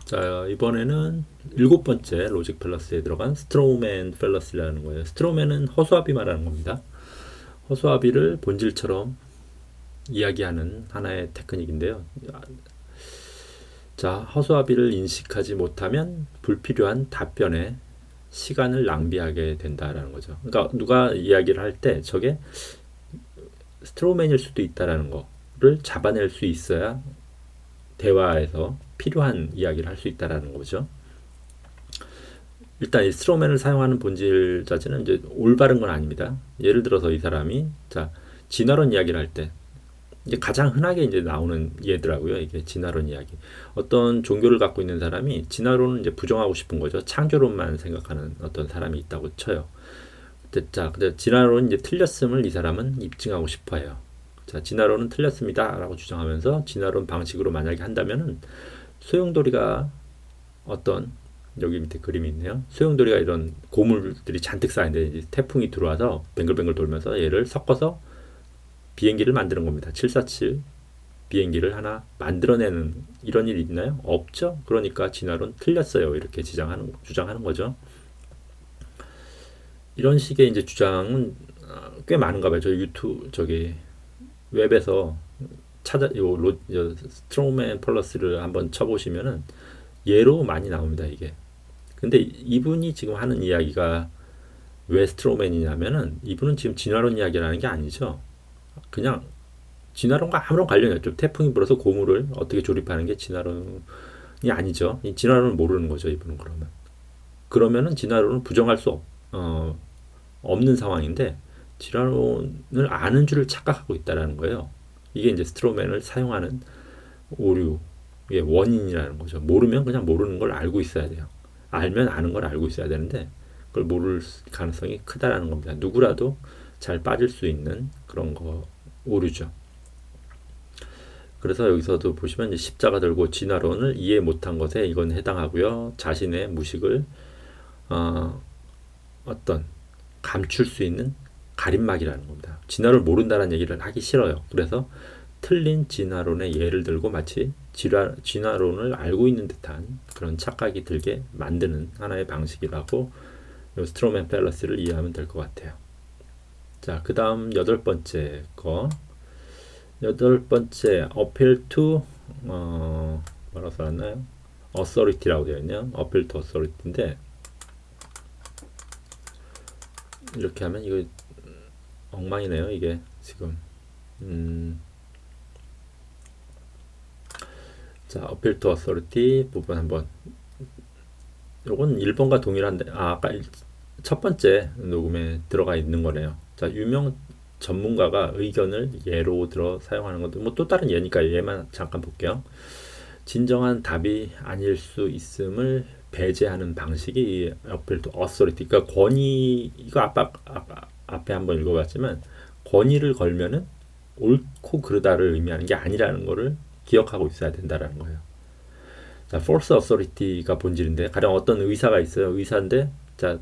자, 이번에는 일곱 번째 로직 팰러스에 들어간 스트로우맨 팰러스라는 거예요. 스트로우맨은 허수아비 말하는 겁니다. 허수아비를 본질처럼 이야기하는 하나의 테크닉인데요. 자, 허수아비를 인식하지 못하면 불필요한 답변에 시간을 낭비하게 된다라는 거죠. 그러니까 누가 이야기를 할 때 저게 스트로우맨일 수도 있다라는 거를 잡아낼 수 있어야 대화에서 필요한 이야기를 할 수 있다라는 거죠. 일단 이 스트로맨을 사용하는 본질 자체는 이제 올바른 건 아닙니다. 예를 들어서 이 사람이 자 진화론 이야기를 할 때 이제 가장 흔하게 이제 나오는 예더라고요. 이게 진화론 이야기. 어떤 종교를 갖고 있는 사람이 진화론은 이제 부정하고 싶은 거죠. 창조론만 생각하는 어떤 사람이 있다고 쳐요. 근데 진화론은 이제 틀렸음을 이 사람은 입증하고 싶어해요. 자, 진화론은 틀렸습니다라고 주장하면서 진화론 방식으로 만약에 한다면은 소용돌이가 어떤 여기 밑에 그림이 있네요. 소용돌이가 이런 고물들이 잔뜩 쌓이는데 태풍이 들어와서 뱅글뱅글 돌면서 얘를 섞어서 비행기를 만드는 겁니다. 747 비행기를 하나 만들어내는 이런 일이 있나요? 없죠. 그러니까 진화론 틀렸어요. 이렇게 주장하는 거죠. 이런 식의 이제 주장은 꽤 많은가 봐요. 저 유튜브 저기 웹에서 스트롱맨 펄러스를 한번 쳐보시면은 예로 많이 나옵니다. 이게. 근데 이분이 지금 하는 이야기가 왜 스트롱맨이냐면은 이분은 지금 진화론 이야기를 하는 게 아니죠. 그냥 진화론과 아무런 관련이 없죠. 태풍이 불어서 고물을 어떻게 조립하는 게 진화론이 아니죠. 이 진화론을 모르는 거죠. 이분은 그러면은 진화론은 부정할 수 없는 상황인데 진화론을 아는 줄을 착각하고 있다라는 거예요. 이게 이제 스트로맨을 사용하는 오류의 원인이라는 거죠. 모르면 그냥 모르는 걸 알고 있어야 돼요. 알면 아는 걸 알고 있어야 되는데 그걸 모를 가능성이 크다라는 겁니다. 누구라도 잘 빠질 수 있는 그런 거 오류죠. 그래서 여기서도 보시면 이제 십자가 들고 진화론을 이해 못한 것에 이건 해당하고요. 자신의 무식을 어떤 감출 수 있는 가림막이라는 겁니다. 진화를 모른다는 얘기를 하기 싫어요. 그래서 틀린 진화론의 예를 들고 마치 진화론을 알고 있는 듯한 그런 착각이 들게 만드는 하나의 방식이라고 스트로맨 팰러스를 이해하면 될 것 같아요. 자, 그 다음 여덟 번째 appeal to 뭐라고 써놨나요? authority라고 되어 있네요. appeal to authority인데 이렇게 하면 이거 엉망이네요. 이게 지금 자, appeal to authority 부분 한번 요건 1번과 동일한데 아까 첫 번째 녹음에 들어가 있는 거네요. 자, 유명 전문가가 의견을 예로 들어 사용하는 것도 뭐 또 다른 예니까 얘만 잠깐 볼게요. 진정한 답이 아닐 수 있음을 배제하는 방식이 appeal to authority. 그러니까 권위 이거 앞에 한번 읽어봤지만 권위를 걸면은 옳고 그르다를 의미하는 게 아니라는 거를 기억하고 있어야 된다라는 거예요. 자, false authority가 본질인데 가령 어떤 의사가 있어요. 의사인데 자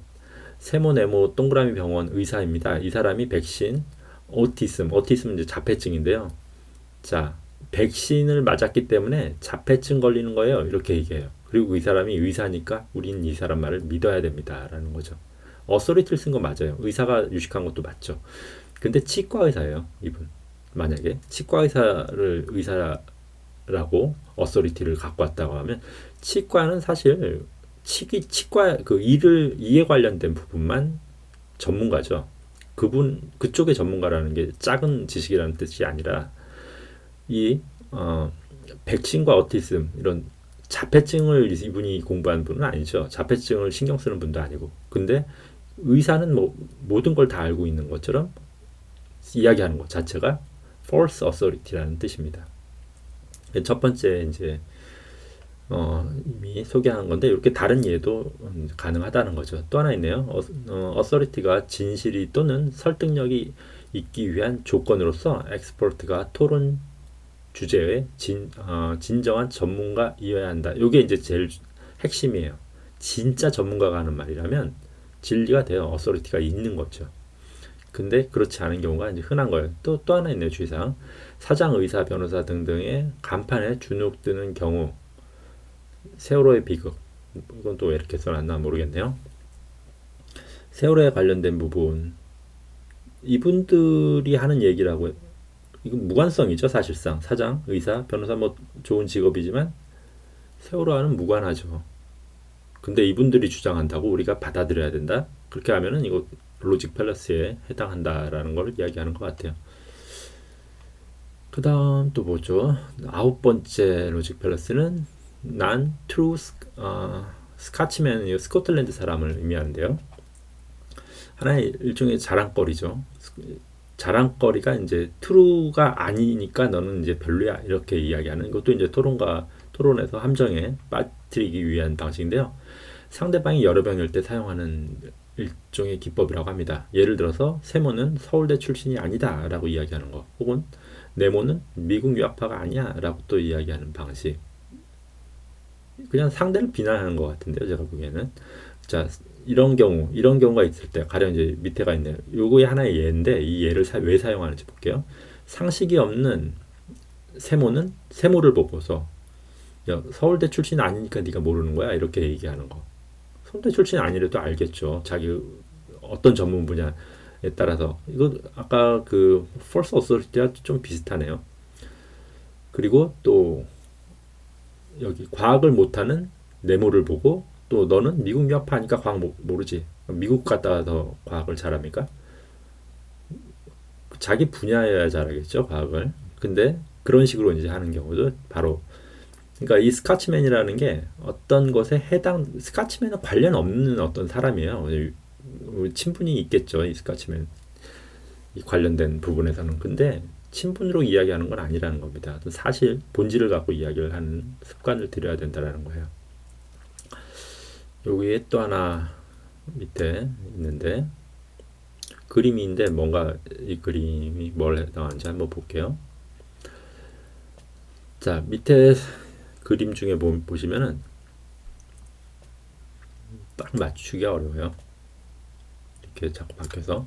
세모 네모 동그라미 병원 의사입니다. 이 사람이 백신 오티즘은 이제 자폐증인데요. 자, 백신을 맞았기 때문에 자폐증 걸리는 거예요. 이렇게 얘기해요. 그리고 이 사람이 의사니까 우린 이 사람 말을 믿어야 됩니다라는 거죠. 어소리티를 쓴 거 맞아요. 의사가 유식한 것도 맞죠. 근데 치과 의사예요. 이분. 만약에 치과 의사라고 어소리티를 갖고 왔다고 하면 치과는 사실 치과 그 이에 관련된 부분만 전문가죠. 그쪽의 전문가라는 게 작은 지식이라는 뜻이 아니라 이 백신과 오티즘 이런 자폐증을 이분이 공부한 분은 아니죠. 자폐증을 신경 쓰는 분도 아니고. 근데 의사는 뭐 모든 걸 다 알고 있는 것처럼 이야기하는 것 자체가 false authority라는 뜻입니다. 첫 번째 이제 이미 소개한 건데 이렇게 다른 예도 가능하다는 거죠. 또 하나 있네요. authority가 진실이 또는 설득력이 있기 위한 조건으로서 expert가 토론 주제의 진정한 전문가이어야 한다. 이게 이제 제일 핵심이에요. 진짜 전문가가 하는 말이라면 진리가 돼요. authority가 있는 거죠. 근데 그렇지 않은 경우가 이제 흔한 거예요. 또 하나 있네요. 주의사항. 사장, 의사, 변호사 등등의 간판에 주눅드는 경우 세월호의 비극. 이건 또 왜 이렇게 써놨나 모르겠네요. 세월호에 관련된 부분. 이분들이 하는 얘기라고 이건 무관성이죠. 사실상 사장, 의사, 변호사 뭐 좋은 직업이지만 세월호와는 무관하죠. 근데 이분들이 주장한다고 우리가 받아들여야 된다? 그렇게 하면은 이거 로직 팰러스에 해당한다라는 걸 이야기하는 것 같아요. 그 다음 또 뭐죠? 9번째 로직 팰러스는 난 트루 스카치맨, 스코틀랜드 사람을 의미하는데요. 하나의 일종의 자랑거리죠. 자랑거리가 이제 트루가 아니니까 너는 이제 별로야 이렇게 이야기하는 것도 이제 토론에서 함정에 빠뜨리기 위한 방식인데요. 상대방이 여러 명일 때 사용하는 일종의 기법이라고 합니다. 예를 들어서 세모는 서울대 출신이 아니다 라고 이야기하는 거, 혹은 네모는 미국 유학파가 아니야 라고 또 이야기하는 방식. 그냥 상대를 비난하는 것 같은데요, 제가 보기에는. 자, 이런 경우가 있을 때, 가령 이제 밑에가 있네요. 요거의 하나의 예인데, 이 예를 왜 사용하는지 볼게요. 상식이 없는 세모는 세모를 보고서, 야, 서울대 출신 아니니까 네가 모르는 거야? 이렇게 얘기하는 거. 서울대 출신 아니래도 알겠죠. 자기 어떤 전문 분야에 따라서. 이거 아까 그 false authority와 좀 비슷하네요. 그리고 또 여기 과학을 못하는 네모를 보고, 또 너는 미국 유학파니까 과학 모르지. 미국 갔다 더 과학을 잘합니까? 자기 분야여야 잘하겠죠, 과학을. 근데 그런 식으로 이제 하는 경우도 바로, 그러니까 이 스카치맨이라는 게 어떤 것에 스카치맨은 관련 없는 어떤 사람이에요. 친분이 있겠죠, 이 스카치맨. 이 관련된 부분에서는. 근데 친분으로 이야기하는 건 아니라는 겁니다. 사실 본질을 갖고 이야기를 하는 습관을 들여야 된다는 거예요. 여기에 또 하나 밑에 있는데 그림인데, 뭔가 이 그림이 뭘 해당하는지 한번 볼게요. 자, 밑에 그림 중에 보시면은 딱 맞추기가 어려워요. 이렇게 자꾸 바뀌어서.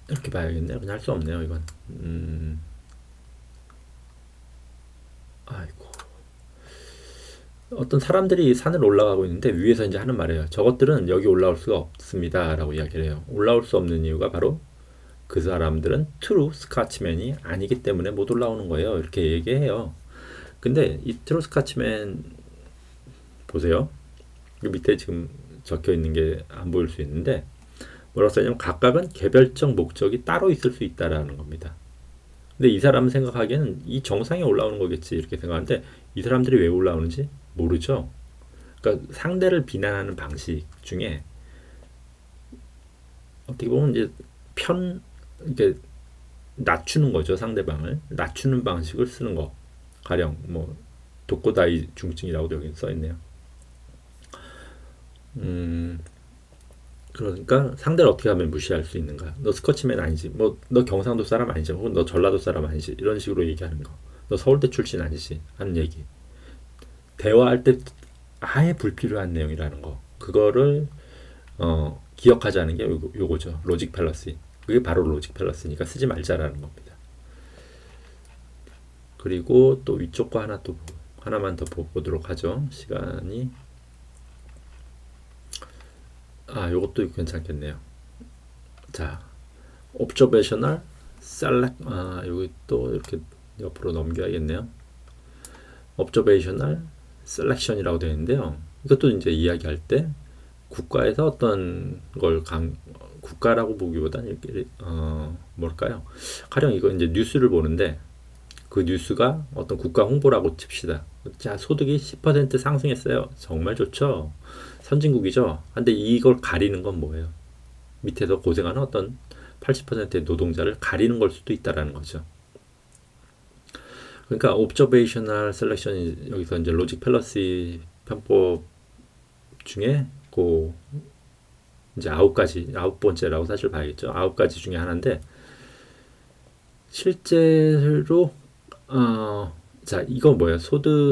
이렇게 봐야겠네요. 그냥 할 수 없네요, 이건. 아이고. 어떤 사람들이 산을 올라가고 있는데 위에서 이제 하는 말이에요. 저것들은 여기 올라올 수가 없습니다 라고 이야기를 해요. 올라올 수 없는 이유가 바로 그 사람들은 트루 스카치맨이 아니기 때문에 못 올라오는 거예요. 이렇게 얘기해요. 근데 이 트루 스카치맨 보세요. 이 밑에 지금 적혀 있는 게 안 보일 수 있는데, 뭐라고 써냐면 각각은 개별적 목적이 따로 있을 수 있다라는 겁니다. 근데 이 사람은 생각하기에는 이 정상에 올라오는 거겠지 이렇게 생각하는데, 이 사람들이 왜 올라오는지 모르죠. 그러니까 상대를 비난하는 방식 중에 어떻게 보면 이제 이렇게 낮추는 거죠. 상대방을 낮추는 방식을 쓰는 거. 가령 뭐 도코다이 중증이라고도 여기 써 있네요. 그러니까 상대를 어떻게 하면 무시할 수 있는가? 너 스코치맨 아니지? 뭐 너 경상도 사람 아니지? 혹은 너 전라도 사람 아니지? 이런 식으로 얘기하는 거. 너 서울대 출신 아니지? 하는 얘기. 대화할 때 아예 불필요한 내용이라는 거. 그거를 기억하자는 게 요거죠. 로직 팰러시. 그게 바로 로직 팰러시니까 쓰지 말자라는 겁니다. 그리고 또 위쪽 거 하나만 더 보도록 하죠. 시간이. 요것도 괜찮겠네요. 자, observational select. 여기 또 이렇게 옆으로 넘겨야겠네요. observational selection이라고 되어 있는데요. 이것도 이제 이야기할 때 국가에서 어떤 걸 국가라고 보기보다는 이렇게 뭘까요? 가령 이거 이제 뉴스를 보는데 그 뉴스가 어떤 국가 홍보라고 칩시다. 자, 소득이 10% 상승했어요. 정말 좋죠. 선진국이죠. 근데 이걸 가리는 건 뭐예요? 밑에서 고생하는 어떤 80%의 노동자를 가리는 걸 수도 있다라는 거죠. 그러니까 observational selection이 여기서 이제 로직 팰러시 편법 중에 이제 9번째라고 사실 봐야겠죠. 9가지 중에 하나인데, 실제로 자, 이거 뭐야?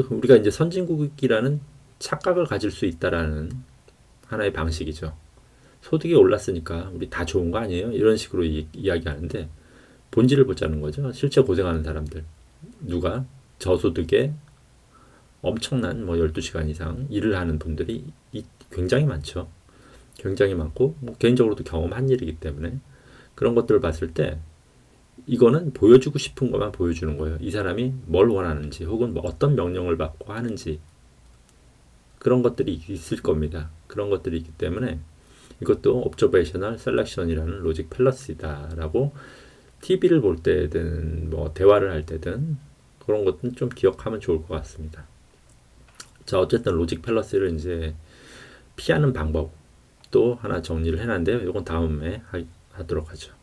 우리가 이제 선진국이라는 착각을 가질 수 있다라는 하나의 방식이죠. 소득이 올랐으니까 우리 다 좋은 거 아니에요? 이런 식으로 이야기하는데, 본질을 보자는 거죠. 실제 고생하는 사람들. 누가 저소득의 엄청난 뭐 12시간 이상 일을 하는 분들이 굉장히 많죠. 굉장히 많고 뭐 개인적으로도 경험한 일이기 때문에 그런 것들을 봤을 때 이거는 보여주고 싶은 것만 보여주는 거예요. 이 사람이 뭘 원하는지 혹은 뭐 어떤 명령을 받고 하는지 그런 것들이 있을 겁니다. 그런 것들이 있기 때문에 이것도 observational selection이라는 로직 펠러시다라고 TV를 볼 때든 뭐 대화를 할 때든 그런 것은 좀 기억하면 좋을 것 같습니다. 자, 어쨌든 로직 펠러시를 이제 피하는 방법 또 하나 정리를 해놨는데요. 이건 다음에 하도록 하죠.